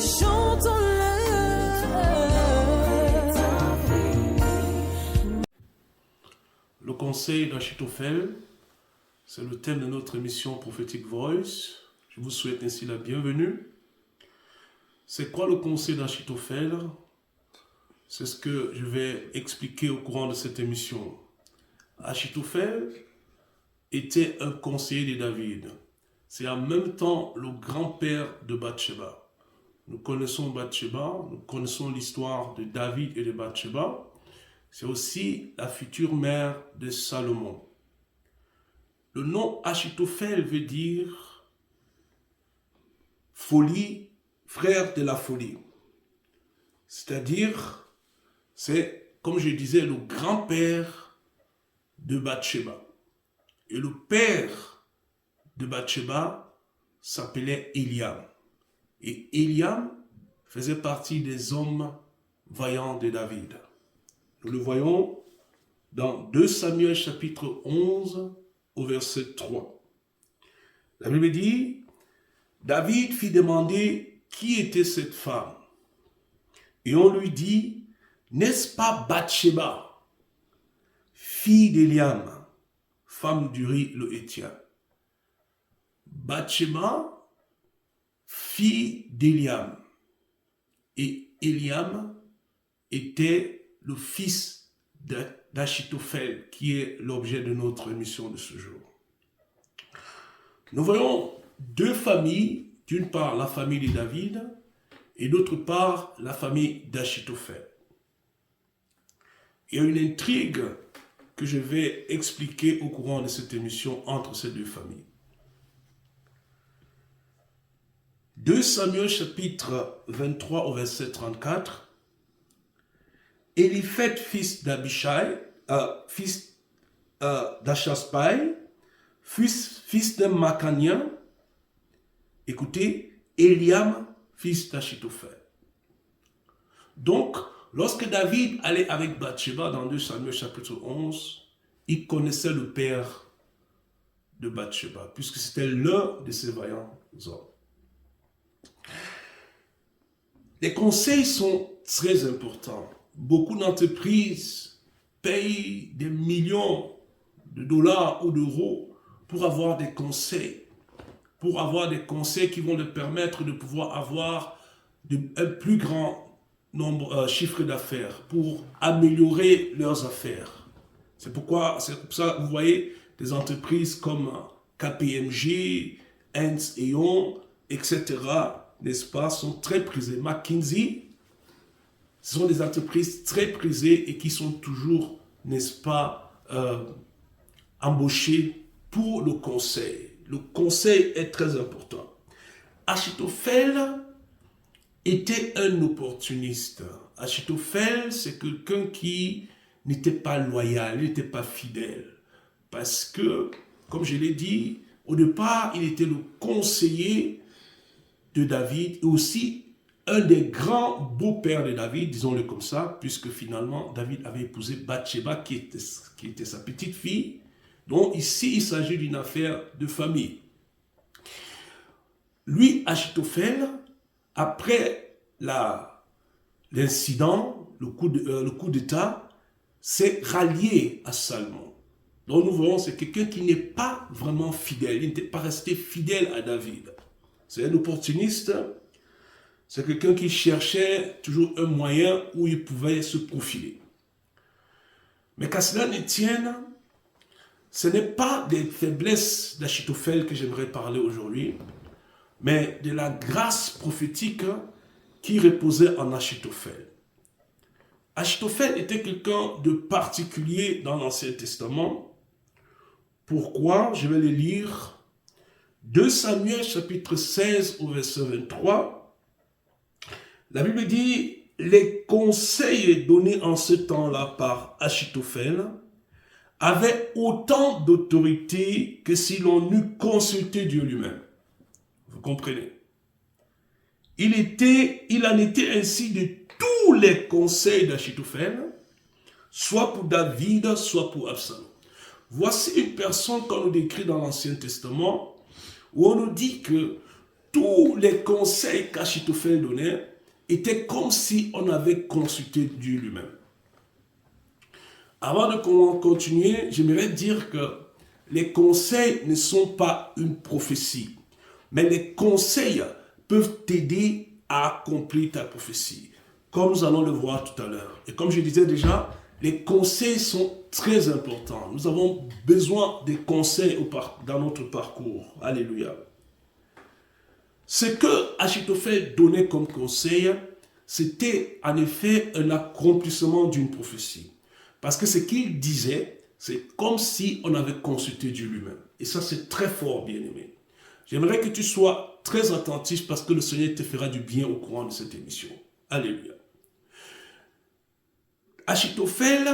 chantons-le. Le conseil d'Achitophel, c'est le thème de notre émission Prophetic Voice. Je vous souhaite ainsi la bienvenue. C'est quoi le conseil d'Achitophel? C'est ce que je vais expliquer au courant de cette émission. Achitophel était un conseiller de David. C'est en même temps le grand-père de Bathsheba. Nous connaissons Bathsheba, nous connaissons l'histoire de David et de Bathsheba. C'est aussi la future mère de Salomon. Le nom Achitophel veut dire folie, frère de la folie. C'est-à-dire, c'est, comme je disais, le grand-père de Bathsheba. Et le père de Bathsheba s'appelait Eliam. Et Eliam faisait partie des hommes vaillants de David. Nous le voyons dans 2 Samuel chapitre 11 au verset 3. La Bible dit, David fit demander qui était cette femme. Et on lui dit, n'est-ce pas Bathsheba, fille d'Eliam, femme d'Uri le Héthien? Bathsheba, fille d'Eliam. Et Eliam était le fils d'Achitophel, qui est l'objet de notre émission de ce jour. Nous voyons deux familles, d'une part la famille de David, et d'autre part la famille d'Achitophel. Il y a une intrigue que je vais expliquer au courant de cette émission entre ces deux familles. 2 Samuel chapitre 23 au verset 34. Éliphaz, fils d'Abishai, fils d'Achaspaï, fils de Macanien, écoutez, Eliam, fils d'Achitophel. Donc, lorsque David allait avec Bathsheba dans 2 Samuel chapitre 11, il connaissait le père de Bathsheba, puisque c'était l'un de ses vaillants hommes. Les conseils sont très importants. Beaucoup d'entreprises payent des millions de dollars ou d'euros pour avoir des conseils. Pour avoir des conseils qui vont leur permettre de pouvoir avoir un plus grand chiffre d'affaires, pour améliorer leurs affaires. C'est pour ça vous voyez des entreprises comme KPMG, Ernst & Young, etc., n'est-ce pas, sont très prisées. McKinsey, ce sont des entreprises très prisées et qui sont toujours, n'est-ce pas, embauchées pour le conseil. Le conseil est très important. Achitophel était un opportuniste. Achitophel, c'est quelqu'un qui n'était pas loyal, n'était pas fidèle. Parce que, comme je l'ai dit, au départ, il était le conseiller de David et aussi un des grands beaux-pères de David, disons-le comme ça, puisque finalement, David avait épousé Bathsheba, qui était sa petite fille. Donc ici, il s'agit d'une affaire de famille. Lui, Achitophel, après l'incident, le coup d'État, s'est rallié à Salomon. Donc nous voyons, c'est quelqu'un qui n'est pas vraiment fidèle, il n'était pas resté fidèle à David. C'est un opportuniste, c'est quelqu'un qui cherchait toujours un moyen où il pouvait se profiler. Mais qu'à cela ne tienne, ce n'est pas des faiblesses d'Achitophel que j'aimerais parler aujourd'hui, mais de la grâce prophétique qui reposait en Achitophel. Achitophel était quelqu'un de particulier dans l'Ancien Testament. Pourquoi? Je vais le lire. 2 Samuel chapitre 16 au verset 23. La Bible dit, les conseils donnés en ce temps-là par Achitophel avaient autant d'autorité que si l'on eût consulté Dieu lui-même. Vous comprenez? Il en était ainsi de tous les conseils d'Achitophel, soit pour David, soit pour Absalom. Voici une personne qu'on nous décrit dans l'Ancien Testament, où on nous dit que tous les conseils qu'Achitophel donnait étaient comme si on avait consulté Dieu lui-même. Avant de continuer, j'aimerais dire que les conseils ne sont pas une prophétie, mais les conseils peuvent t'aider à accomplir ta prophétie, comme nous allons le voir tout à l'heure. Et comme je disais déjà, les conseils sont très importants. Nous avons besoin des conseils dans notre parcours. Alléluia. Ce que Achitophel donnait comme conseil, c'était en effet un accomplissement d'une prophétie. Parce que ce qu'il disait, c'est comme si on avait consulté Dieu lui-même. Et ça, c'est très fort, bien-aimé. J'aimerais que tu sois très attentif parce que le Seigneur te fera du bien au courant de cette émission. Alléluia. Achitophel,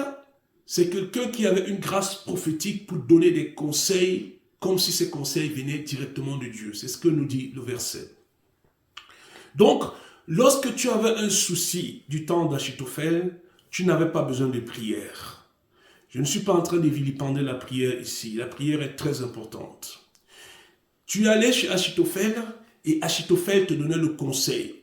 c'est quelqu'un qui avait une grâce prophétique pour donner des conseils comme si ces conseils venaient directement de Dieu. C'est ce que nous dit le verset. Donc, lorsque tu avais un souci du temps d'Achitophel, tu n'avais pas besoin de prière. Je ne suis pas en train de vilipender la prière ici. La prière est très importante. Tu allais chez Achitophel et Achitophel te donnait le conseil.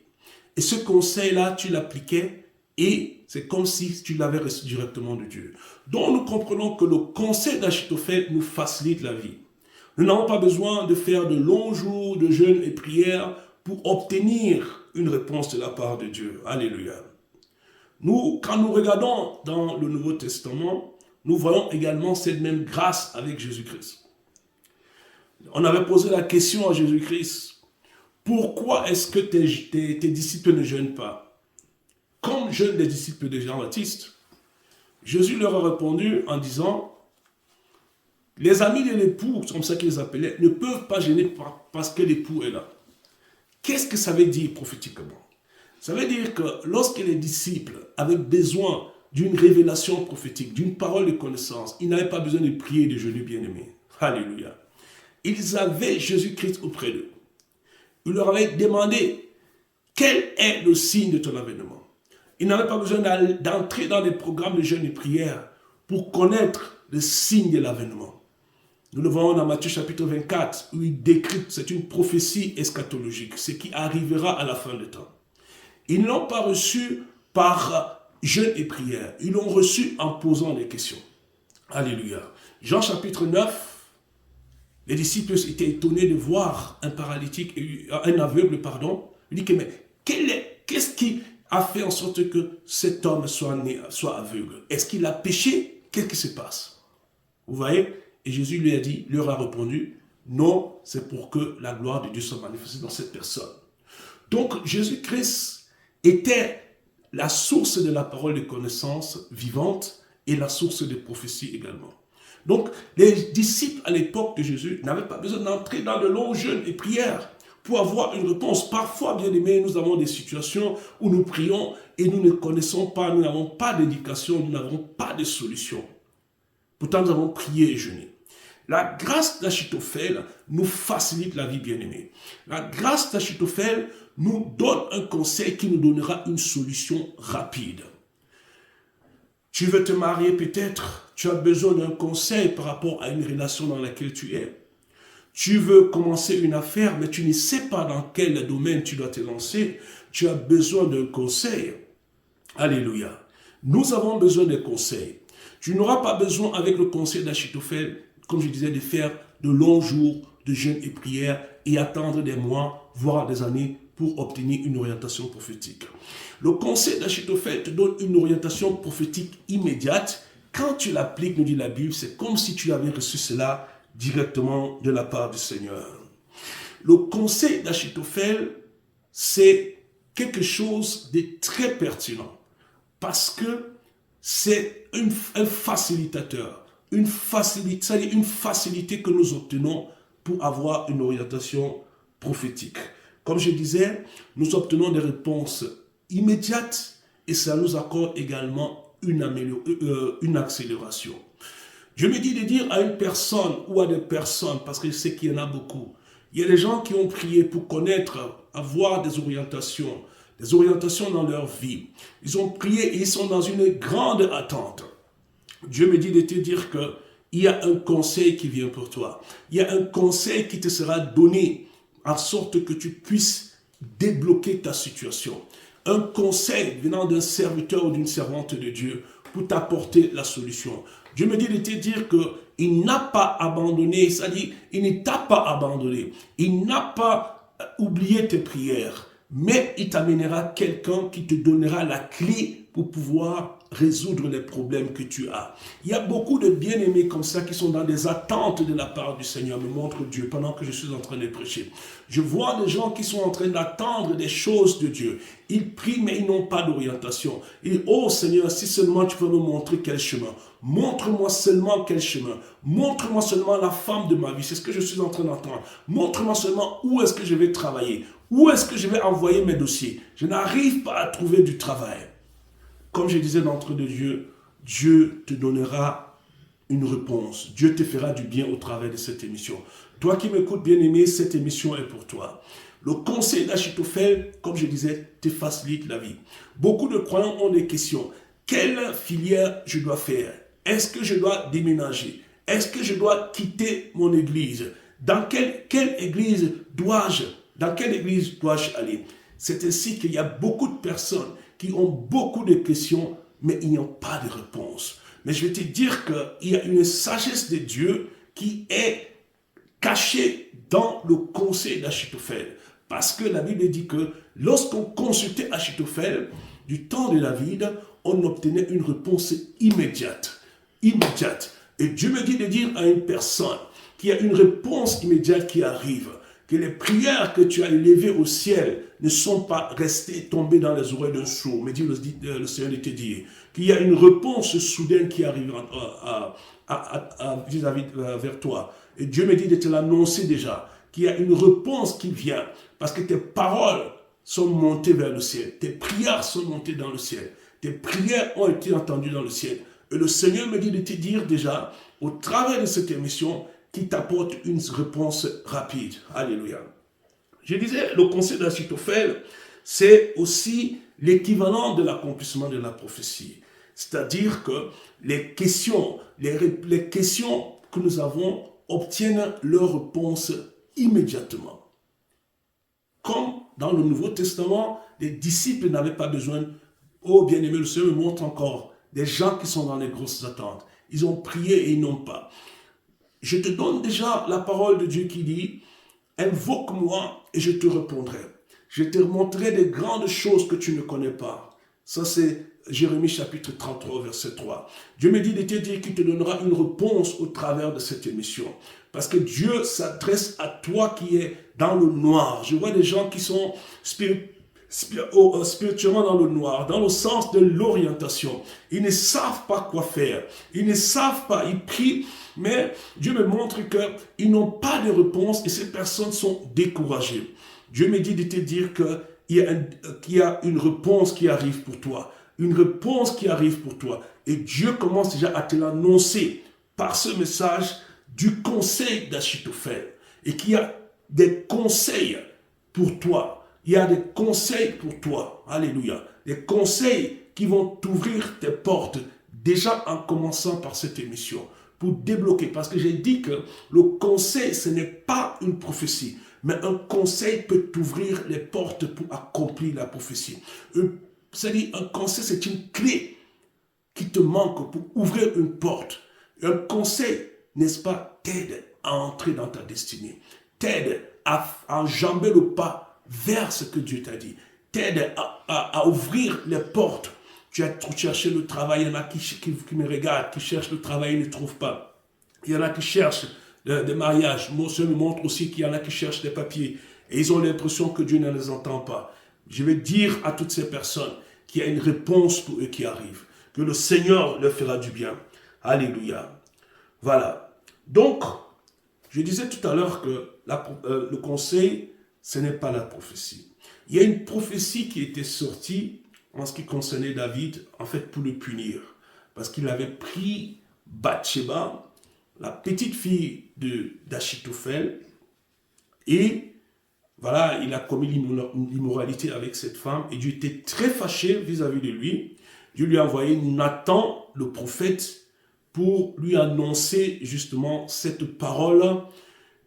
Et ce conseil-là, tu l'appliquais et c'est comme si tu l'avais reçu directement de Dieu. Donc nous comprenons que le conseil d'Achitophel nous facilite la vie. Nous n'avons pas besoin de faire de longs jours de jeûne et prière pour obtenir une réponse de la part de Dieu. Alléluia. Nous, quand nous regardons dans le Nouveau Testament, nous voyons également cette même grâce avec Jésus-Christ. On avait posé la question à Jésus-Christ, pourquoi est-ce que tes disciples ne jeûnent pas? Comme jeûnent les disciples de Jean-Baptiste. Jésus leur a répondu en disant, les amis de l'époux, comme ça qu'ils les appelaient, ne peuvent pas jeûner parce que l'époux est là. Qu'est-ce que ça veut dire prophétiquement? Ça veut dire que lorsque les disciples avaient besoin d'une révélation prophétique, d'une parole de connaissance, ils n'avaient pas besoin de prier et de jeûner, bien-aimés. Alléluia. Ils avaient Jésus-Christ auprès d'eux. Il leur avait demandé, quel est le signe de ton avènement? Ils n'avaient pas besoin d'entrer dans les programmes de jeûne et prière pour connaître le signe de l'avènement. Nous le voyons dans Matthieu chapitre 24, où il décrit, c'est une prophétie eschatologique, ce qui arrivera à la fin du temps. Ils ne l'ont pas reçu par jeûne et prière, ils l'ont reçu en posant des questions. Alléluia. Jean chapitre 9, les disciples étaient étonnés de voir un paralytique, un aveugle, pardon. Il dit, mais qu'est-ce qui a fait en sorte que cet homme soit aveugle? Est-ce qu'il a péché? Qu'est-ce qui se passe? Vous voyez? Et Jésus leur a répondu, non, c'est pour que la gloire de Dieu soit manifestée dans cette personne. Donc, Jésus-Christ était la source de la parole de connaissance vivante et la source des prophéties également. Donc, les disciples à l'époque de Jésus n'avaient pas besoin d'entrer dans de longs jeûnes et prières pour avoir une réponse. Parfois, bien aimés, nous avons des situations où nous prions et nous ne connaissons pas, nous n'avons pas d'éducation, nous n'avons pas de solution. Pourtant, nous avons prié et jeûné. La grâce d'Achitophel nous facilite la vie, bien-aimée. La grâce d'Achitophel nous donne un conseil qui nous donnera une solution rapide. Tu veux te marier peut-être, tu as besoin d'un conseil par rapport à une relation dans laquelle tu es. Tu veux commencer une affaire, mais tu ne sais pas dans quel domaine tu dois te lancer. Tu as besoin d'un conseil. Alléluia. Nous avons besoin de conseils. Tu n'auras pas besoin, avec le conseil d'Achitophel, comme je disais, de faire de longs jours de jeûne et prière et attendre des mois, voire des années pour obtenir une orientation prophétique. Le conseil d'Achitophel te donne une orientation prophétique immédiate. Quand tu l'appliques, nous dit la Bible, c'est comme si tu avais reçu cela directement de la part du Seigneur. Le conseil d'Achitophel, c'est quelque chose de très pertinent parce que c'est un facilitateur, c'est-à-dire une facilité que nous obtenons pour avoir une orientation prophétique. Comme je disais, nous obtenons des réponses immédiates et ça nous accorde également une accélération. Je me dis de dire à une personne ou à des personnes, parce que je sais qu'il y en a beaucoup, il y a des gens qui ont prié pour connaître, avoir des orientations dans leur vie. Ils ont prié et ils sont dans une grande attente. Dieu me dit de te dire qu'il y a un conseil qui vient pour toi. Il y a un conseil qui te sera donné en sorte que tu puisses débloquer ta situation. Un conseil venant d'un serviteur ou d'une servante de Dieu pour t'apporter la solution. Dieu me dit de te dire qu'il n'a pas abandonné, c'est-à-dire il ne t'a pas abandonné, il n'a pas oublié tes prières, mais il t'amènera quelqu'un qui te donnera la clé pour pouvoir résoudre les problèmes que tu as. Il y a beaucoup de bien-aimés comme ça qui sont dans des attentes de la part du Seigneur, me montre Dieu, pendant que je suis en train de prêcher. Je vois des gens qui sont en train d'attendre des choses de Dieu. Ils prient, mais ils n'ont pas d'orientation. Ils disent, oh Seigneur, si seulement tu peux me montrer quel chemin. Montre-moi seulement quel chemin. Montre-moi seulement la femme de ma vie. C'est ce que je suis en train d'entendre. Montre-moi seulement où est-ce que je vais travailler. Où est-ce que je vais envoyer mes dossiers. Je n'arrive pas à trouver du travail. Comme je disais d'entre de Dieu, Dieu te donnera une réponse. Dieu te fera du bien au travers de cette émission. Toi qui m'écoutes, bien-aimé, cette émission est pour toi. Le conseil d'Achitophel, comme je disais, te facilite la vie. Beaucoup de croyants ont des questions. Quelle filière je dois faire? Est-ce que je dois déménager? Est-ce que je dois quitter mon église? Dans quelle église dois-je aller? C'est ainsi qu'il y a beaucoup de personnes qui ont beaucoup de questions, mais ils n'ont pas de réponse. Mais je vais te dire qu'il y a une sagesse de Dieu qui est cachée dans le conseil d'Achitophel. Parce que la Bible dit que lorsqu'on consultait Achitophel, du temps de David, on obtenait une réponse immédiate. Et Dieu me dit de dire à une personne qu'il y a une réponse immédiate qui arrive, que les prières que tu as élevées au ciel ne sont pas restées tombées dans les oreilles d'un sourd, mais dit le Seigneur de te dire qu'il y a une réponse soudaine qui arrive vers toi. Et Dieu me dit de te l'annoncer déjà, qu'il y a une réponse qui vient, parce que tes paroles sont montées vers le ciel, tes prières sont montées dans le ciel, tes prières ont été entendues dans le ciel. Et le Seigneur me dit de te dire déjà, au travers de cette émission, qui t'apporte une réponse rapide. Alléluia. Je disais, le conseil d'Achitophel, c'est aussi l'équivalent de l'accomplissement de la prophétie. C'est-à-dire que les questions que nous avons obtiennent leur réponse immédiatement. Comme dans le Nouveau Testament, les disciples n'avaient pas besoin, oh bien-aimé, le Seigneur me montre encore des gens qui sont dans les grosses attentes. Ils ont prié et ils n'ont pas. Je te donne déjà la parole de Dieu qui dit, invoque-moi et je te répondrai. Je te montrerai des grandes choses que tu ne connais pas. Ça c'est Jérémie chapitre 33 verset 3. Dieu me dit de te dire qu'il te donnera une réponse au travers de cette émission. Parce que Dieu s'adresse à toi qui es dans le noir. Je vois des gens qui sont spirituellement dans le noir, dans le sens de l'orientation. Ils ne savent pas quoi faire. Ils ne savent pas, ils prient, mais Dieu me montre qu'ils n'ont pas de réponse et ces personnes sont découragées. Dieu me dit de te dire qu'il y a une réponse qui arrive pour toi. Une réponse qui arrive pour toi. Et Dieu commence déjà à te l'annoncer par ce message du conseil d'Achitophel. Et qu'il y a des conseils pour toi. Il y a des conseils pour toi. Alléluia. Des conseils qui vont t'ouvrir tes portes. Déjà en commençant par cette émission. Pour débloquer. Parce que j'ai dit que le conseil, ce n'est pas une prophétie. Mais un conseil peut t'ouvrir les portes pour accomplir la prophétie. C'est-à-dire, un conseil, c'est une clé qui te manque pour ouvrir une porte. Un conseil, n'est-ce pas, t'aide à entrer dans ta destinée. T'aide à enjamber le pas vers ce que Dieu t'a dit. T'aide à ouvrir les portes. Tu as cherché le travail, il y en a qui me regardent, qui cherchent le travail et ne trouvent pas. Il y en a qui cherchent des mariages. Mon Seigneur me montre aussi qu'il y en a qui cherchent des papiers. Et ils ont l'impression que Dieu ne les entend pas. Je vais dire à toutes ces personnes qu'il y a une réponse pour eux qui arrive. Que le Seigneur leur fera du bien. Alléluia. Voilà. Donc, je disais tout à l'heure que le conseil, ce n'est pas la prophétie. Il y a une prophétie qui était sortie en ce qui concernait David, en fait pour le punir. Parce qu'il avait pris Bathsheba, la petite fille d'Achitophel, et voilà, il a commis l'immoralité avec cette femme, et Dieu était très fâché vis-à-vis de lui. Dieu lui a envoyé Nathan, le prophète, pour lui annoncer justement cette parole.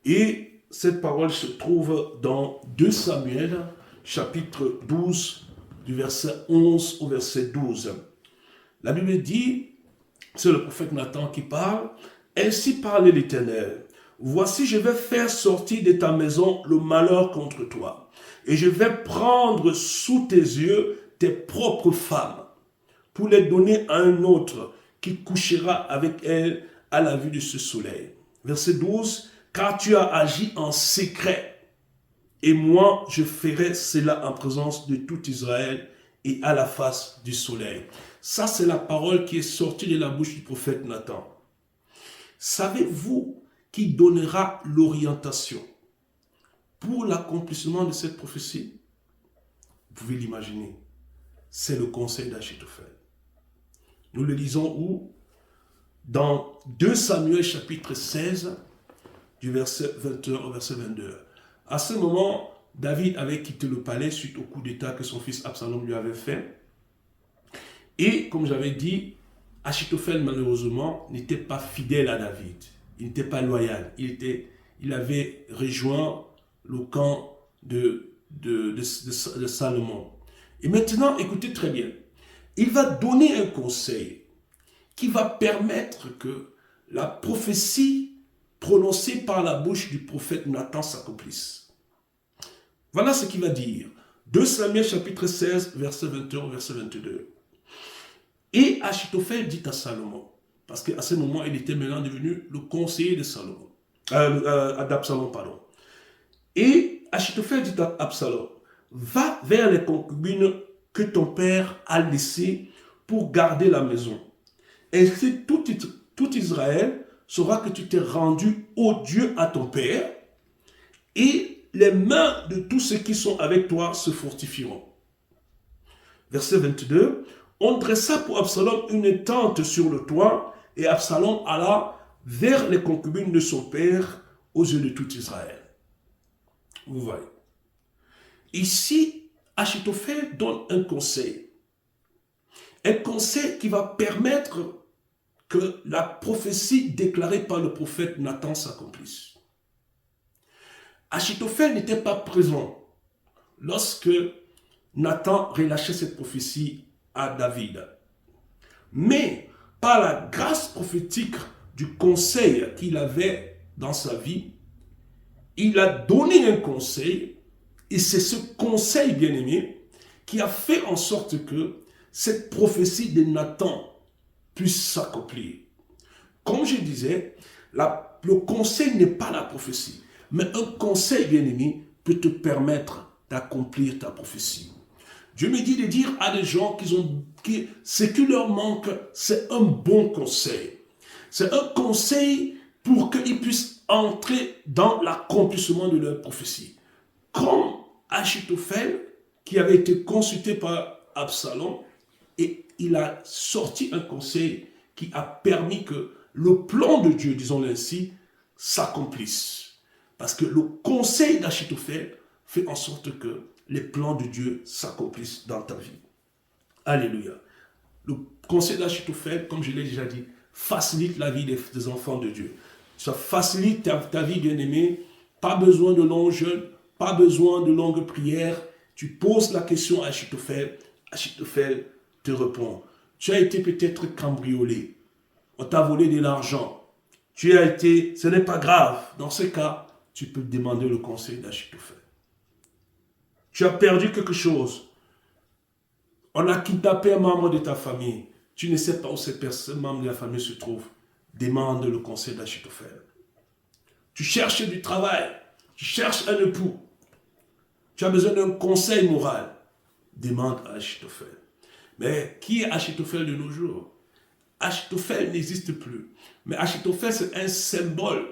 Et cette parole se trouve dans 2 Samuel, chapitre 12, du verset 11 au verset 12. La Bible dit, c'est le prophète Nathan qui parle, « Ainsi parle l'Éternel, voici je vais faire sortir de ta maison le malheur contre toi, et je vais prendre sous tes yeux tes propres femmes, pour les donner à un autre qui couchera avec elles à la vue de ce soleil. » Verset 12, « Car tu as agi en secret, et moi je ferai cela en présence de tout Israël et à la face du soleil. » Ça, c'est la parole qui est sortie de la bouche du prophète Nathan. Savez-vous qui donnera l'orientation pour l'accomplissement de cette prophétie? Vous pouvez l'imaginer. C'est le conseil d'Achitophel. Nous le lisons où? Dans 2 Samuel chapitre 16, du verset 21 au verset 22. À ce moment, David avait quitté le palais suite au coup d'état que son fils Absalom lui avait fait. Et comme j'avais dit, Achitophel malheureusement n'était pas fidèle à David. Il n'était pas loyal. Il avait rejoint le camp de Salomon. Et maintenant, écoutez très bien. Il va donner un conseil qui va permettre que la prophétie prononcée par la bouche du prophète Nathan s'accomplisse. Voilà ce qu'il va dire. 2 Samuel chapitre 16, verset 21 au verset 22. Et Achitophel dit à Salomon, parce qu'à ce moment, il était maintenant devenu le conseiller de Salomon, d'Absalom, pardon. Et Achitophel dit à Absalom, va vers les concubines que ton père a laissées pour garder la maison. Ainsi, tout Israël saura que tu t'es rendu odieux à ton père, et les mains de tous ceux qui sont avec toi se fortifieront. Verset 22. On dressa pour Absalom une tente sur le toit, et Absalom alla vers les concubines de son père aux yeux de tout Israël. Vous voyez. Ici, Achitophel donne un conseil. Un conseil qui va permettre que la prophétie déclarée par le prophète Nathan s'accomplisse. Achitophel n'était pas présent lorsque Nathan relâchait cette prophétie à David. Mais par la grâce prophétique du conseil qu'il avait dans sa vie, il a donné un conseil, et c'est ce conseil, bien-aimé, qui a fait en sorte que cette prophétie de Nathan puisse s'accomplir. Comme je disais, le conseil n'est pas la prophétie, mais un conseil, bien-aimé, peut te permettre d'accomplir ta prophétie. Dieu me dit de dire à des gens ce qui leur manque, c'est un bon conseil. C'est un conseil pour qu'ils puissent entrer dans l'accomplissement de leur prophétie. Comme Achitophel, qui avait été consulté par Absalom, et il a sorti un conseil qui a permis que le plan de Dieu, disons-le ainsi, s'accomplisse. Parce que le conseil d'Achitophel fait en sorte que les plans de Dieu s'accomplissent dans ta vie. Alléluia. Le conseil d'Achitophel, comme je l'ai déjà dit, facilite la vie des enfants de Dieu. Ça facilite ta vie, bien-aimée. Pas besoin de longs jeûnes, pas besoin de longues prières. Tu poses la question à Achitophel. Achitophel te répond. Tu as été peut-être cambriolé. On t'a volé de l'argent. Ce n'est pas grave. Dans ce cas, tu peux demander le conseil d'Achitophel. Tu as perdu quelque chose. On a kidnappé un membre de ta famille. Tu ne sais pas où ce membre de la famille se trouve. Demande le conseil d'Achitophel. Tu cherches du travail. Tu cherches un époux. Tu as besoin d'un conseil moral. Demande à Achitophel. Mais qui est Achitophel de nos jours? Achitophel n'existe plus. Mais Achitophel, c'est un symbole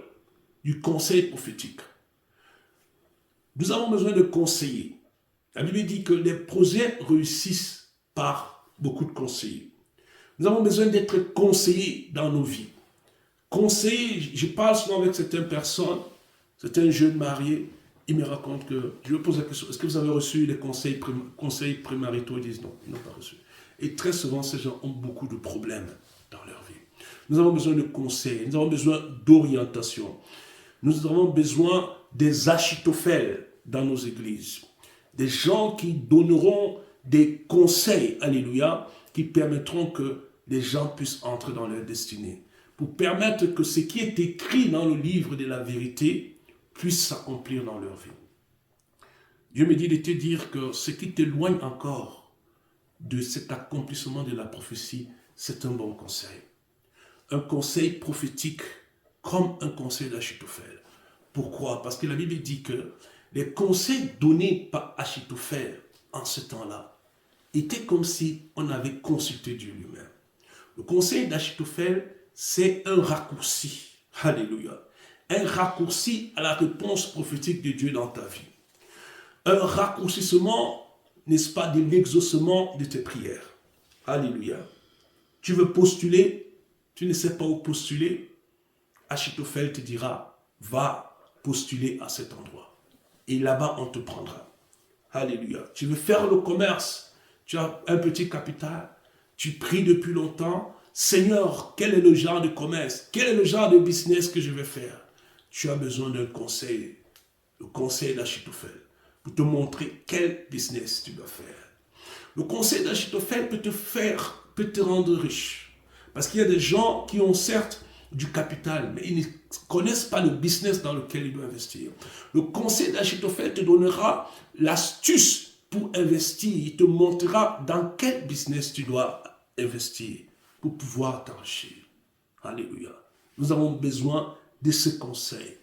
du conseil prophétique. Nous avons besoin de conseillers. La Bible dit que les projets réussissent par beaucoup de conseillers. Nous avons besoin d'être conseillés dans nos vies. Conseillers, je parle souvent avec certaines personnes, certains jeunes mariés, ils me racontent que, je leur pose la question, est-ce que vous avez reçu les conseils prémaritaux? Ils disent non, ils n'ont pas reçu. Et très souvent, ces gens ont beaucoup de problèmes dans leur vie. Nous avons besoin de conseils, nous avons besoin d'orientation. Nous avons besoin des Achitophel dans nos églises. Des gens qui donneront des conseils, alléluia, qui permettront que les gens puissent entrer dans leur destinée. Pour permettre que ce qui est écrit dans le livre de la vérité puisse s'accomplir dans leur vie. Dieu me dit de te dire que ce qui t'éloigne encore de cet accomplissement de la prophétie, c'est un bon conseil. Un conseil prophétique comme un conseil d'Achitophel. Pourquoi? Parce que la Bible dit que les conseils donnés par Achitophel en ce temps-là étaient comme si on avait consulté Dieu lui-même. Le conseil d'Achitophel, c'est un raccourci. Alléluia. Un raccourci à la réponse prophétique de Dieu dans ta vie. Un raccourcissement, n'est-ce pas, de l'exaucement de tes prières. Alléluia. Tu veux postuler, tu ne sais pas où postuler, Achitophel te dira, va postuler à cet endroit. Et là-bas, on te prendra. Alléluia. Tu veux faire le commerce, tu as un petit capital, tu pries depuis longtemps, Seigneur, quel est le genre de commerce, quel est le genre de business que je vais faire? Tu as besoin d'un conseil, le conseil d'Achitophel, pour te montrer quel business tu dois faire. Le conseil d'Achitophel peut te rendre riche. Parce qu'il y a des gens qui ont certes du capital, mais ils ne connaissent pas le business dans lequel ils doivent investir. Le conseil d'Achitophel te donnera l'astuce pour investir. Il te montrera dans quel business tu dois investir pour pouvoir t'enrichir. Alléluia. Nous avons besoin de ce conseil.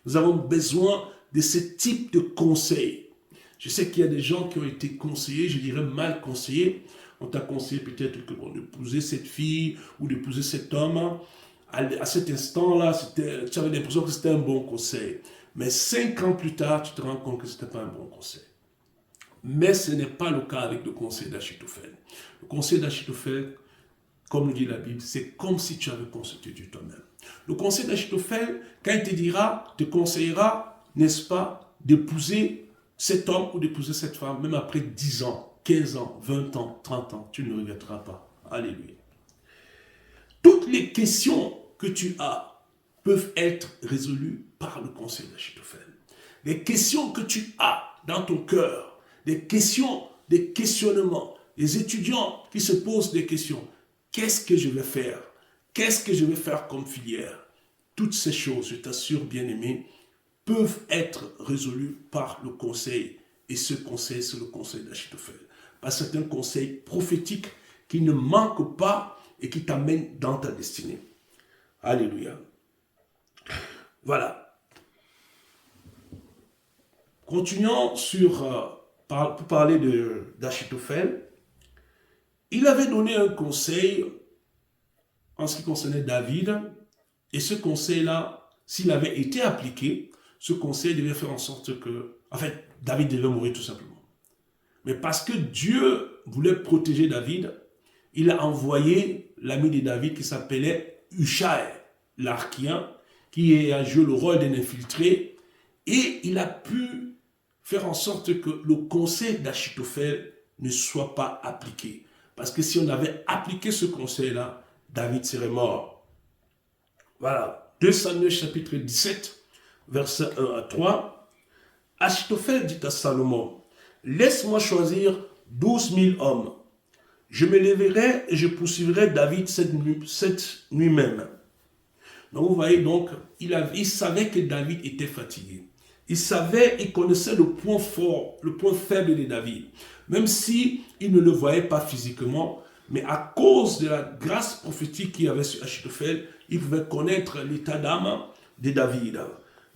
Nous avons besoin de ce type de conseil. Je sais qu'il y a des gens qui ont été conseillés, je dirais mal conseillés. On t'a conseillé peut-être d'épouser cette fille ou d'épouser cet homme. À cet instant-là, tu avais l'impression que c'était un bon conseil. Mais 5 ans plus tard, tu te rends compte que ce n'était pas un bon conseil. Mais ce n'est pas le cas avec le conseil d'Achitophel. Le conseil d'Achitophel, comme nous dit la Bible, c'est comme si tu avais consulté Dieu toi-même. Le conseil d'Achitophel, quand il te conseillera, n'est-ce pas, d'épouser cet homme ou d'épouser cette femme, même après 10 ans, 15 ans, 20 ans, 30 ans, tu ne regretteras pas. Alléluia. Toutes les questions que tu as peuvent être résolues par le conseil d'Achitophel. Les questions que tu as dans ton cœur, des questions, des questionnements, les étudiants qui se posent des questions. Qu'est-ce que je vais faire? Qu'est-ce que je vais faire comme filière? Toutes ces choses, je t'assure, bien-aimé, peuvent être résolues par le conseil. Et ce conseil, c'est le conseil d'Achitophel. Parce que c'est un conseil prophétique qui ne manque pas et qui t'amène dans ta destinée. Alléluia. Voilà. Continuons pour parler d'Achitophel. Il avait donné un conseil en ce qui concernait David. Et ce conseil-là, s'il avait été appliqué, ce conseil devait faire en sorte que, en fait, David devait mourir tout simplement. Mais parce que Dieu voulait protéger David, il a envoyé l'ami de David qui s'appelait Hushai, l'Archien, qui a joué le rôle d'un infiltré, et il a pu faire en sorte que le conseil d'Achitophel ne soit pas appliqué. Parce que si on avait appliqué ce conseil-là, David serait mort. Voilà. 2 Samuel chapitre 17, versets 1 à 3. Achitophel dit à Salomon, « Laisse-moi choisir 12 000 hommes. Je me lèverai et je poursuivrai David cette nuit même. » Donc vous voyez, donc, il savait que David était fatigué. Il connaissait le point fort, le point faible de David. Même si il ne le voyait pas physiquement, mais à cause de la grâce prophétique qu'il y avait sur Achitophel, il pouvait connaître l'état d'âme de David.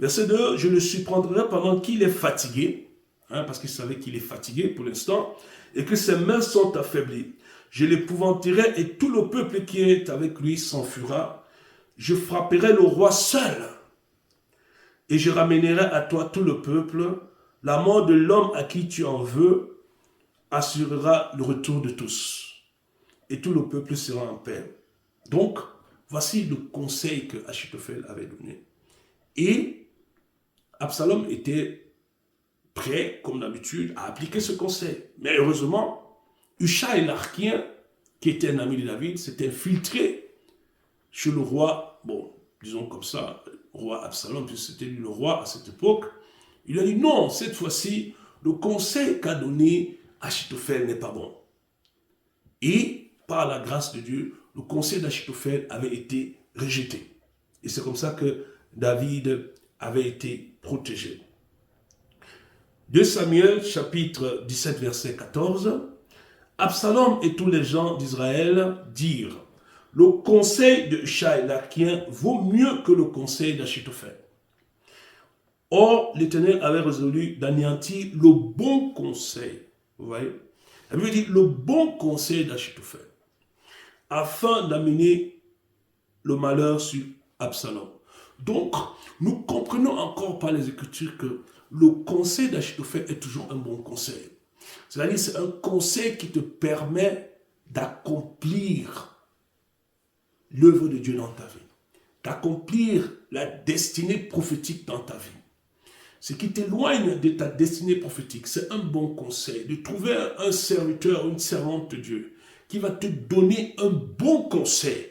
Verset 2, je le surprendrai pendant qu'il est fatigué, parce qu'il savait qu'il est fatigué pour l'instant, et que ses mains sont affaiblies. Je l'épouvanterai et tout le peuple qui est avec lui s'enfuira. Je frapperai le roi seul. Et je ramènerai à toi tout le peuple. La mort de l'homme à qui tu en veux assurera le retour de tous. Et tout le peuple sera en paix. Donc, voici le conseil que Achitophel avait donné. Et Absalom était prêt, comme d'habitude, à appliquer ce conseil. Mais heureusement, Hushai l'Archien, qui était un ami de David, s'est infiltré chez le roi, bon, disons comme ça, roi Absalom, puisque c'était lui le roi à cette époque, il a dit non, cette fois-ci, le conseil qu'a donné Achitophel n'est pas bon. Et par la grâce de Dieu, le conseil d'Achitophel avait été rejeté. Et c'est comme ça que David avait été protégé. 2 Samuel, chapitre 17, verset 14. Absalom et tous les gens d'Israël dirent, le conseil de Hushai l'Archien vaut mieux que le conseil d'Achitophel. Or, l'Éternel avait résolu d'anéantir le bon conseil. Vous voyez? Ça veut dire le bon conseil d'Achitophel, afin d'amener le malheur sur Absalom. Donc, nous comprenons encore par les Écritures que le conseil d'Achitophel est toujours un bon conseil. C'est-à-dire c'est un conseil qui te permet d'accomplir l'œuvre de Dieu dans ta vie, d'accomplir la destinée prophétique dans ta vie. Ce qui t'éloigne de ta destinée prophétique, c'est un bon conseil, de trouver un serviteur, une servante de Dieu, qui va te donner un bon conseil.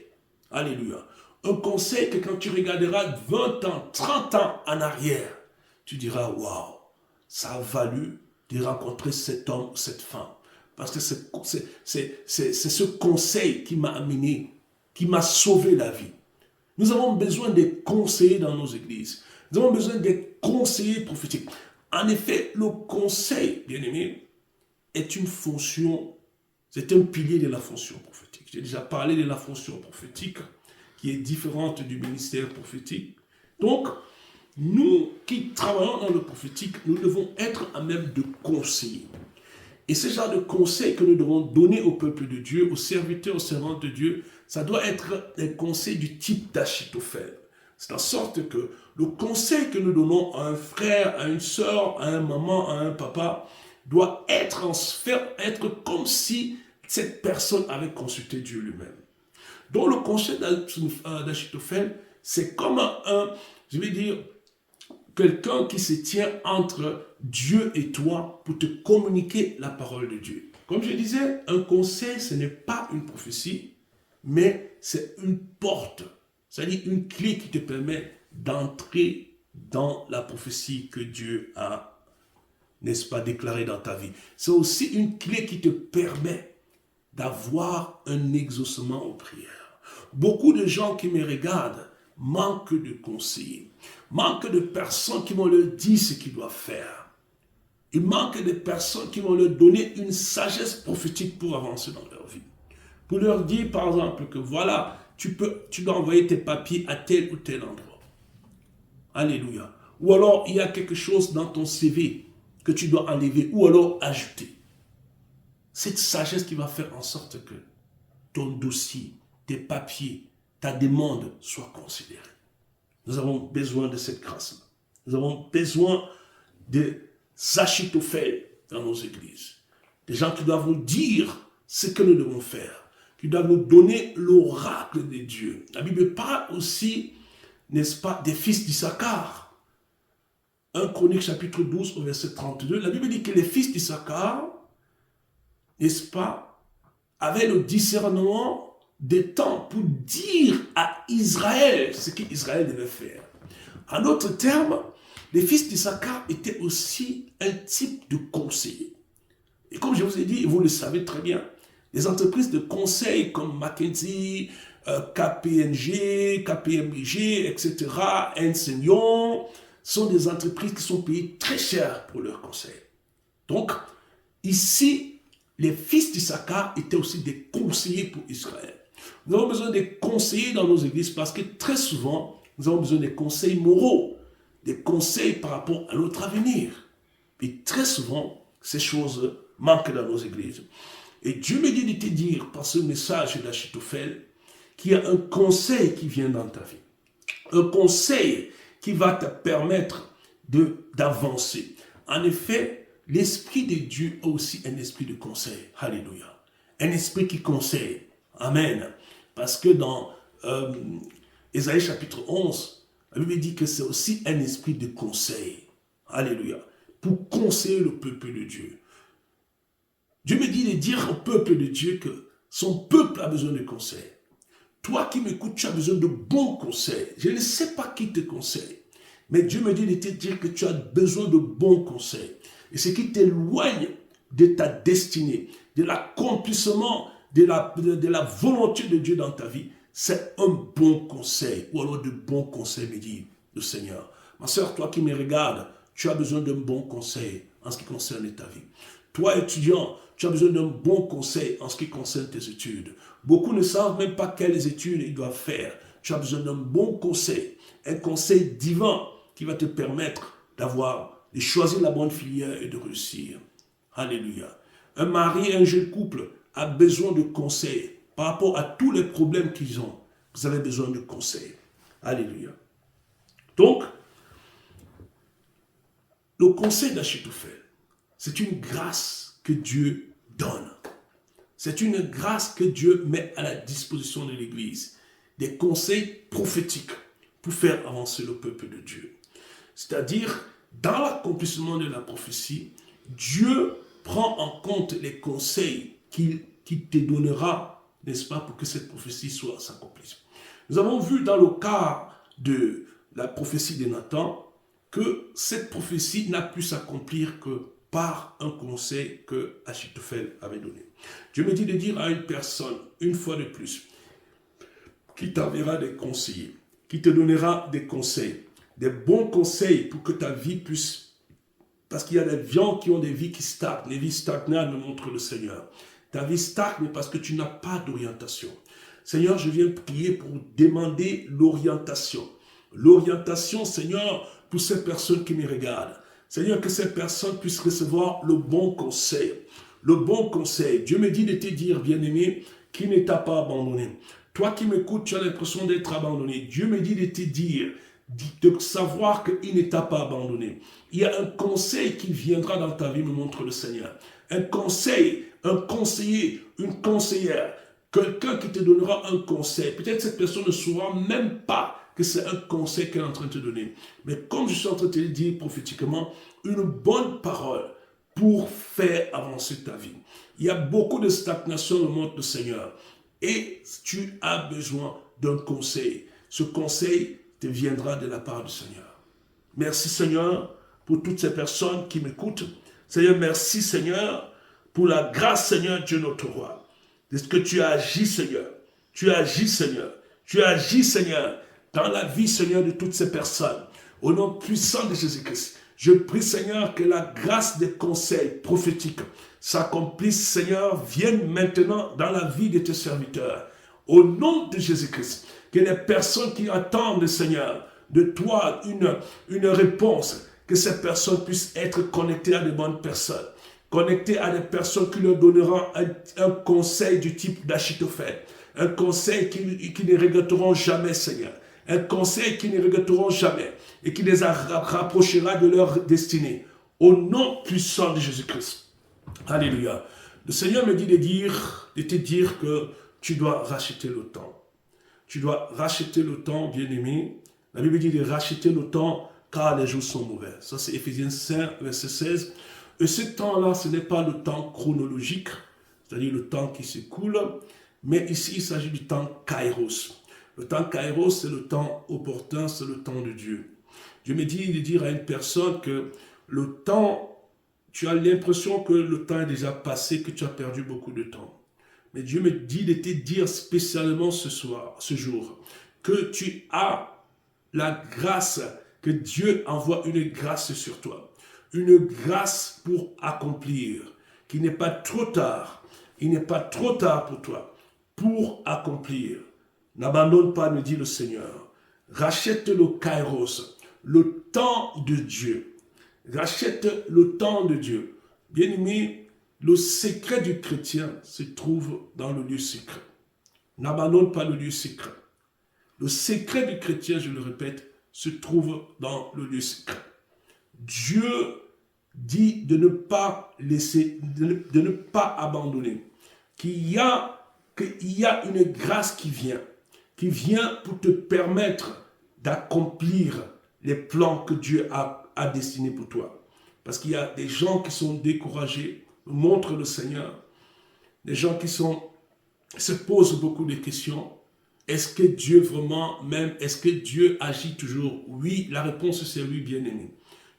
Alléluia. Un conseil que quand tu regarderas 20 ans, 30 ans en arrière, tu diras, waouh, ça a valu de rencontrer cet homme, cette femme. Parce que c'est ce conseil qui m'a amené, qui m'a sauvé la vie. Nous avons besoin des conseillers dans nos églises. Nous avons besoin des conseillers prophétiques. En effet, le conseil, bien aimé, est une fonction, c'est un pilier de la fonction prophétique. J'ai déjà parlé de la fonction prophétique, qui est différente du ministère prophétique. Donc, nous qui travaillons dans le prophétique, nous devons être à même de conseiller. Et ce genre de conseils que nous devons donner au peuple de Dieu, aux serviteurs, aux servantes de Dieu, ça doit être des conseils du type d'Achitophel. C'est en sorte que le conseil que nous donnons à un frère, à une sœur, à un maman, à un papa, doit être comme si cette personne avait consulté Dieu lui-même. Donc le conseil d'Achitophel, c'est comme quelqu'un qui se tient entre Dieu et toi pour te communiquer la parole de Dieu. Comme je disais, un conseil, ce n'est pas une prophétie, mais c'est une porte, c'est-à-dire une clé qui te permet d'entrer dans la prophétie que Dieu a, n'est-ce pas, déclarée dans ta vie. C'est aussi une clé qui te permet d'avoir un exaucement aux prières. Beaucoup de gens qui me regardent manquent de conseillers, manquent de personnes qui vont leur dire ce qu'ils doivent faire. Il manque de personnes qui vont leur donner une sagesse prophétique pour avancer dans leur vie. Pour leur dire, par exemple, que voilà, tu dois envoyer tes papiers à tel ou tel endroit. Alléluia. Ou alors, il y a quelque chose dans ton CV que tu dois enlever ou alors ajouter. Cette sagesse qui va faire en sorte que ton dossier, tes papiers, ta demande soient considérés. Nous avons besoin de cette grâce-là. Nous avons besoin de Achitophel dans nos églises. Des gens qui doivent nous dire ce que nous devons faire, qui doivent nous donner l'oracle de Dieu. La Bible parle aussi, n'est-ce pas, des fils d'Issachar. 1 Chronique chapitre 12 au verset 32, la Bible dit que les fils d'Issachar, n'est-ce pas, avaient le discernement des temps pour dire à Israël ce qu'Israël devait faire. En d'autres termes, les fils d'Issachar étaient aussi un type de conseiller. Et comme je vous ai dit, vous le savez très bien, les entreprises de conseil comme McKinsey, KPMG, etc., Enseignant, sont des entreprises qui sont payées très cher pour leurs conseils. Donc, ici, les fils d'Issachar étaient aussi des conseillers pour Israël. Nous avons besoin des conseillers dans nos églises parce que très souvent, nous avons besoin des conseils moraux, des conseils par rapport à notre avenir. Et très souvent, ces choses manquent dans nos églises. Et Dieu me dit de te dire, par ce message d'Achitophel, qu'il y a un conseil qui vient dans ta vie. Un conseil qui va te permettre d'avancer. En effet, l'Esprit de Dieu a aussi un esprit de conseil. Alléluia. Un esprit qui conseille. Amen. Parce que dans Ésaïe chapitre 11, la Bible dit que c'est aussi un esprit de conseil. Alléluia. Pour conseiller le peuple de Dieu. Dieu me dit de dire au peuple de Dieu que son peuple a besoin de conseil. Toi qui m'écoutes, tu as besoin de bons conseils. Je ne sais pas qui te conseille, mais Dieu me dit de te dire que tu as besoin de bons conseils. Et ce qui t'éloigne de ta destinée, de l'accomplissement de la volonté de Dieu dans ta vie, c'est un bon conseil, ou alors de bons conseils, me dit le Seigneur. Ma soeur, toi qui me regardes, tu as besoin d'un bon conseil en ce qui concerne ta vie. Toi, étudiant, tu as besoin d'un bon conseil en ce qui concerne tes études. Beaucoup ne savent même pas quelles études ils doivent faire. Tu as besoin d'un bon conseil, un conseil divin qui va te permettre de choisir la bonne filière et de réussir. Alléluia. Un mari et un jeune couple a besoin de conseils par rapport à tous les problèmes qu'ils ont. Vous avez besoin de conseils. Alléluia. Donc, le conseil d'Achitophel, c'est une grâce que Dieu donne. C'est une grâce que Dieu met à la disposition de l'Église. Des conseils prophétiques pour faire avancer le peuple de Dieu. C'est-à-dire, dans l'accomplissement de la prophétie, Dieu prend en compte les conseils qu'il te donnera, n'est-ce pas, pour que cette prophétie s'accomplisse. Nous avons vu dans le cas de la prophétie de Nathan que cette prophétie n'a pu s'accomplir que par un conseil que Achitophel avait donné. Dieu me dit de dire à une personne, une fois de plus, qui t'enverra des conseillers, qui te donnera des conseils, des bons conseils pour que ta vie puisse... Parce qu'il y a des gens qui ont des vies qui stagnent, les vies stagnantes me montre le Seigneur. Ta vie stagne parce que tu n'as pas d'orientation. Seigneur, je viens prier pour demander l'orientation. L'orientation, Seigneur, pour ces personnes qui me regardent. Seigneur, que ces personnes puissent recevoir le bon conseil. Le bon conseil. Dieu me dit de te dire, bien-aimé, qu'il ne t'a pas abandonné. Toi qui m'écoutes, tu as l'impression d'être abandonné. Dieu me dit de te dire, de savoir qu'il ne t'a pas abandonné. Il y a un conseil qui viendra dans ta vie, me montre le Seigneur. Un conseil, un conseiller, une conseillère. Quelqu'un qui te donnera un conseil. Peut-être cette personne ne saura même pas que c'est un conseil qu'elle est en train de te donner. Mais comme je suis en train de te le dire prophétiquement, une bonne parole pour faire avancer ta vie. Il y a beaucoup de stagnation dans le monde du Seigneur. Et tu as besoin d'un conseil. Ce conseil te viendra de la part du Seigneur. Merci Seigneur pour toutes ces personnes qui m'écoutent. Seigneur, merci Seigneur pour la grâce Seigneur Dieu notre roi. De ce que tu as agi Seigneur. Tu as agi Seigneur. Tu as agi Seigneur dans la vie Seigneur de toutes ces personnes. Au nom puissant de Jésus-Christ. Je prie Seigneur que la grâce des conseils prophétiques s'accomplisse Seigneur, vienne maintenant dans la vie de tes serviteurs. Au nom de Jésus-Christ. Que les personnes qui attendent, Seigneur, de toi une réponse, que ces personnes puissent être connectées à de bonnes personnes, connectées à des personnes qui leur donneront un conseil du type d'Achitophel, un conseil qui ne regretteront jamais, Seigneur, un conseil qui ne regretteront jamais et qui les rapprochera de leur destinée. Au nom puissant de Jésus-Christ. Alléluia. Le Seigneur me dit de te dire que tu dois racheter le temps. Tu dois racheter le temps, bien-aimé. La Bible dit de racheter le temps car les jours sont mauvais. Ça, c'est Éphésiens 5, verset 16. Et ce temps-là, ce n'est pas le temps chronologique, c'est-à-dire le temps qui s'écoule, mais ici, il s'agit du temps kairos. Le temps kairos, c'est le temps opportun, c'est le temps de Dieu. Dieu me dit de dire à une personne que le temps, tu as l'impression que le temps est déjà passé, que tu as perdu beaucoup de temps. Mais Dieu me dit de te dire spécialement ce jour, que tu as la grâce, que Dieu envoie une grâce sur toi. Une grâce pour accomplir, qu'il n'est pas trop tard. Il n'est pas trop tard pour toi, pour accomplir. N'abandonne pas, me dit le Seigneur. Rachète le kairos, le temps de Dieu. Rachète le temps de Dieu. Bien-aimé, le secret du chrétien se trouve dans le lieu secret. N'abandonne pas le lieu secret. Le secret du chrétien, je le répète, se trouve dans le lieu secret. Dieu dit de ne pas laisser, de ne pas abandonner. Qu'il y a une grâce qui vient pour te permettre d'accomplir les plans que Dieu a destinés pour toi. Parce qu'il y a des gens qui sont découragés, montre le Seigneur, des gens qui se posent beaucoup de questions, Est-ce que Dieu vraiment même, est-ce que Dieu agit toujours? Oui, la réponse c'est oui, bien-aimé.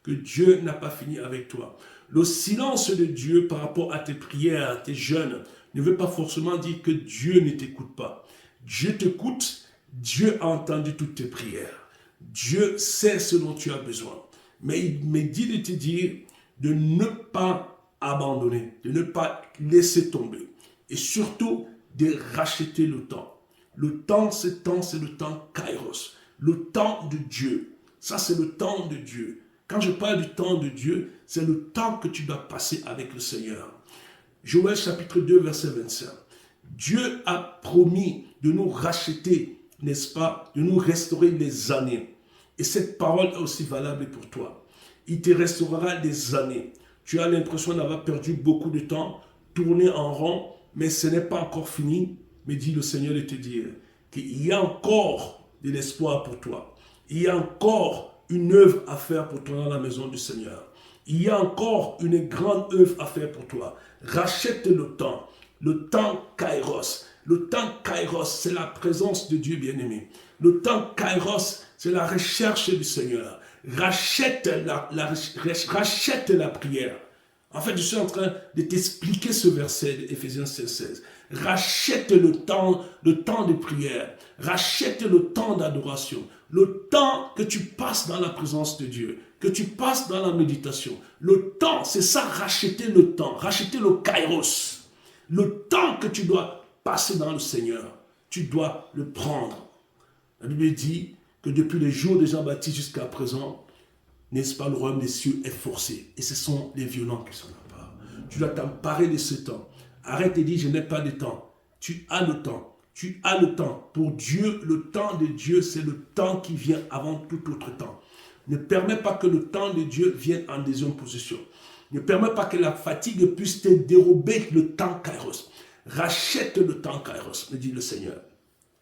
Que Dieu n'a pas fini avec toi. Le silence de Dieu par rapport à tes prières, à tes jeûnes, ne veut pas forcément dire que Dieu ne t'écoute pas. Dieu t'écoute, Dieu a entendu toutes tes prières. Dieu sait ce dont tu as besoin. Mais il me dit de te dire de ne pas abandonner, de ne pas laisser tomber. Et surtout, de racheter le temps. Le temps, c'est le temps Kairos. Le temps de Dieu. Ça, c'est le temps de Dieu. Quand je parle du temps de Dieu, c'est le temps que tu dois passer avec le Seigneur. Joël chapitre 2, verset 25. Dieu a promis de nous racheter, n'est-ce pas, de nous restaurer les années. Et cette parole est aussi valable pour toi. Il te restaurera des années. Tu as l'impression d'avoir perdu beaucoup de temps, tourné en rond, mais ce n'est pas encore fini. Mais dit le Seigneur de te dire qu'il y a encore de l'espoir pour toi. Il y a encore une œuvre à faire pour toi dans la maison du Seigneur. Il y a encore une grande œuvre à faire pour toi. Rachète le temps Kairos. Le temps Kairos, c'est la présence de Dieu bien-aimé. Le temps Kairos, c'est la recherche du Seigneur. Rachète la prière. En fait, je suis en train de t'expliquer ce verset d'Éphésiens 16. Rachète le temps de prière. Rachète le temps d'adoration. Le temps que tu passes dans la présence de Dieu. Que tu passes dans la méditation. Le temps, c'est ça, racheter le temps. Racheter le kairos. Le temps que tu dois passer dans le Seigneur. Tu dois le prendre. La Bible dit que depuis les jours de Jean-Baptiste jusqu'à présent, n'est-ce pas, le royaume des cieux est forcé. Et ce sont les violents qui s'en emparent. Tu dois t'emparer de ce temps. Arrête et dis, je n'ai pas de temps. Tu as le temps. Tu as le temps. Pour Dieu, le temps de Dieu, c'est le temps qui vient avant tout autre temps. Ne permets pas que le temps de Dieu vienne en deuxième position. Ne permets pas que la fatigue puisse te dérober le temps Kairos. Rachète le temps Kairos, me dit le Seigneur.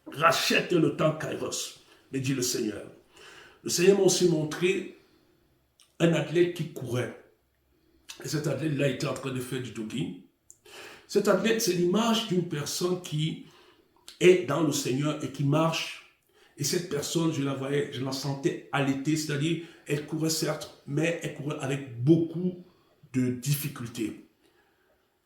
Rachète le temps Kairos, me dit le Seigneur. Le Seigneur m'a aussi montré un athlète qui courait. Et cet athlète-là était en train de faire du jogging. Cet athlète, c'est l'image d'une personne qui est dans le Seigneur et qui marche. Et cette personne, je la voyais, je la sentais allaitée, c'est-à-dire, elle courait certes, mais elle courait avec beaucoup de difficultés.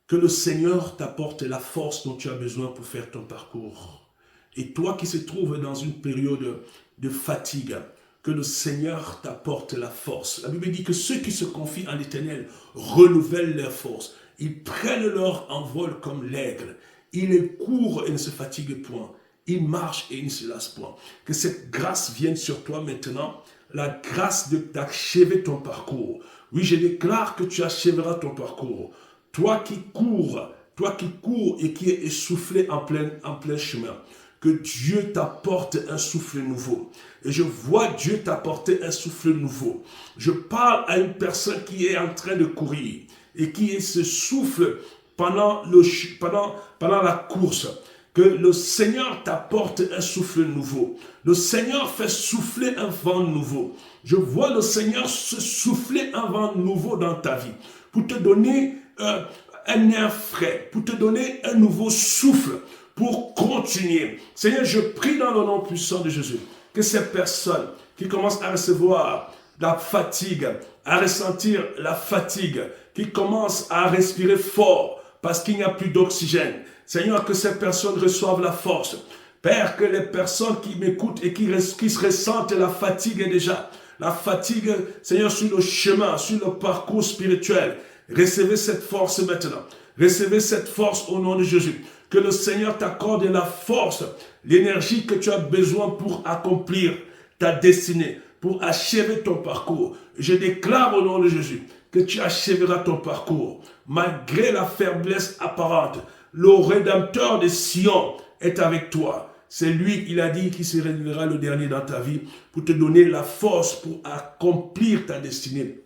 Que le Seigneur t'apporte la force dont tu as besoin pour faire ton parcours. Et toi qui se trouves dans une période de fatigue, que le Seigneur t'apporte la force. La Bible dit que ceux qui se confient en l'Éternel renouvellent leur force. Ils prennent leur envol comme l'aigle. Ils courent et ne se fatiguent point. Ils marchent et ils ne se lassent point. Que cette grâce vienne sur toi maintenant. La grâce d'achever ton parcours. Oui, je déclare que tu achèveras ton parcours. Toi qui cours et qui es essoufflé en plein chemin. Que Dieu t'apporte un souffle nouveau. Et je vois Dieu t'apporter un souffle nouveau. Je parle à une personne qui est en train de courir et qui se souffle pendant la course. Que le Seigneur t'apporte un souffle nouveau. Le Seigneur fait souffler un vent nouveau. Je vois le Seigneur se souffler un vent nouveau dans ta vie pour te donner un air frais, pour te donner un nouveau souffle, pour continuer. Seigneur, je prie dans le nom puissant de Jésus que ces personnes qui commencent à recevoir la fatigue, à ressentir la fatigue, qui commencent à respirer fort parce qu'il n'y a plus d'oxygène. Seigneur, que ces personnes reçoivent la force. Père, que les personnes qui m'écoutent et qui ressentent la fatigue déjà, la fatigue, Seigneur, sur le chemin, sur le parcours spirituel, recevez cette force maintenant. Recevez cette force au nom de Jésus. Que le Seigneur t'accorde la force, l'énergie que tu as besoin pour accomplir ta destinée, pour achever ton parcours. Je déclare au nom de Jésus que tu achèveras ton parcours, malgré la faiblesse apparente. Le Rédempteur de Sion est avec toi. C'est lui, il a dit, qui se révélera le dernier dans ta vie pour te donner la force pour accomplir ta destinée.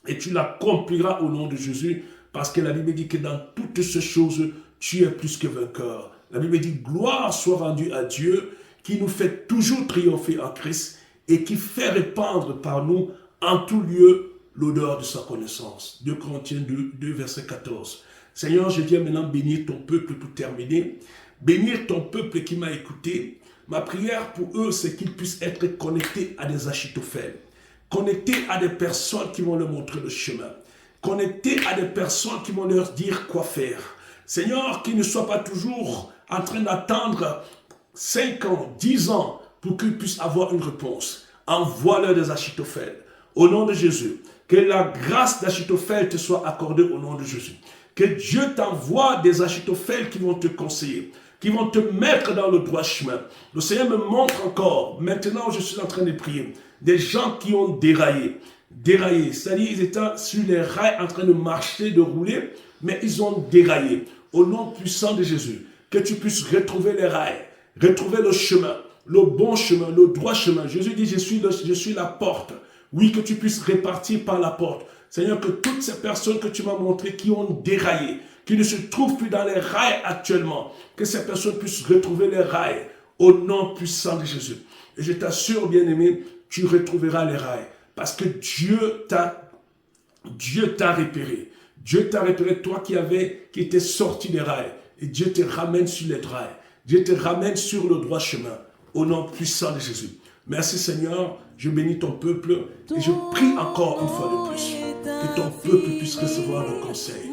Et tu l'accompliras au nom de Jésus parce que la Bible dit que dans toutes ces choses, tu es plus que vainqueur. La Bible dit, gloire soit rendue à Dieu qui nous fait toujours triompher en Christ et qui fait répandre par nous en tout lieu l'odeur de sa connaissance. 2 Corinthiens 2, verset 14. Seigneur, je viens maintenant bénir ton peuple pour terminer. Bénir ton peuple qui m'a écouté. Ma prière pour eux, c'est qu'ils puissent être connectés à des Achitophel, connectés à des personnes qui vont leur montrer le chemin, connectés à des personnes qui vont leur dire quoi faire. Seigneur, qu'ils ne soient pas toujours en train d'attendre 5 ans, 10 ans pour qu'ils puissent avoir une réponse. Envoie-leur des Achitophel. Au nom de Jésus, que la grâce d'Achitophel te soit accordée au nom de Jésus. Que Dieu t'envoie des Achitophel qui vont te conseiller, qui vont te mettre dans le droit chemin. Le Seigneur me montre encore, maintenant je suis en train de prier, des gens qui ont déraillé, c'est-à-dire ils étaient sur les rails en train de marcher, de rouler, mais ils ont déraillé. Au nom puissant de Jésus, que tu puisses retrouver les rails, retrouver le chemin, le bon chemin, le droit chemin. Jésus dit, je suis la porte. Oui, que tu puisses répartir par la porte. Seigneur, que toutes ces personnes que tu m'as montrées qui ont déraillé, qui ne se trouvent plus dans les rails actuellement, que ces personnes puissent retrouver les rails au nom puissant de Jésus. Et je t'assure, bien-aimé, tu retrouveras les rails. Parce que Dieu t'a repéré. Dieu t'a repéré, toi qui étais sorti des rails. Et Dieu te ramène sur les rails. Dieu te ramène sur le droit chemin. Au nom puissant de Jésus. Merci Seigneur, je bénis ton peuple et je prie encore une fois de plus que ton peuple puisse recevoir le conseil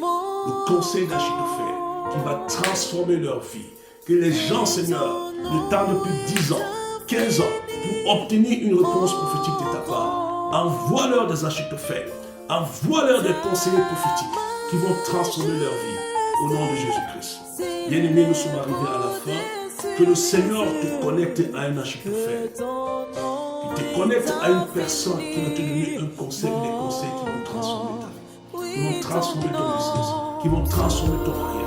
d'Achitophel qui va transformer leur vie. Que les gens, Seigneur, ne tardent plus 10 ans, 15 ans pour obtenir une réponse prophétique de ta part. Envoie-leur des Achitophel, envoie-leur des conseillers prophétiques qui vont transformer leur vie au nom de Jésus-Christ. Bien-aimés, nous sommes arrivés à la fin. Que le Seigneur te connecte à un Achitophel. Qu'il te connecte à une personne qui va te donner un conseil, des conseils qui vont transformer ta vie, qui vont transformer ton business, qui vont transformer ton mariage.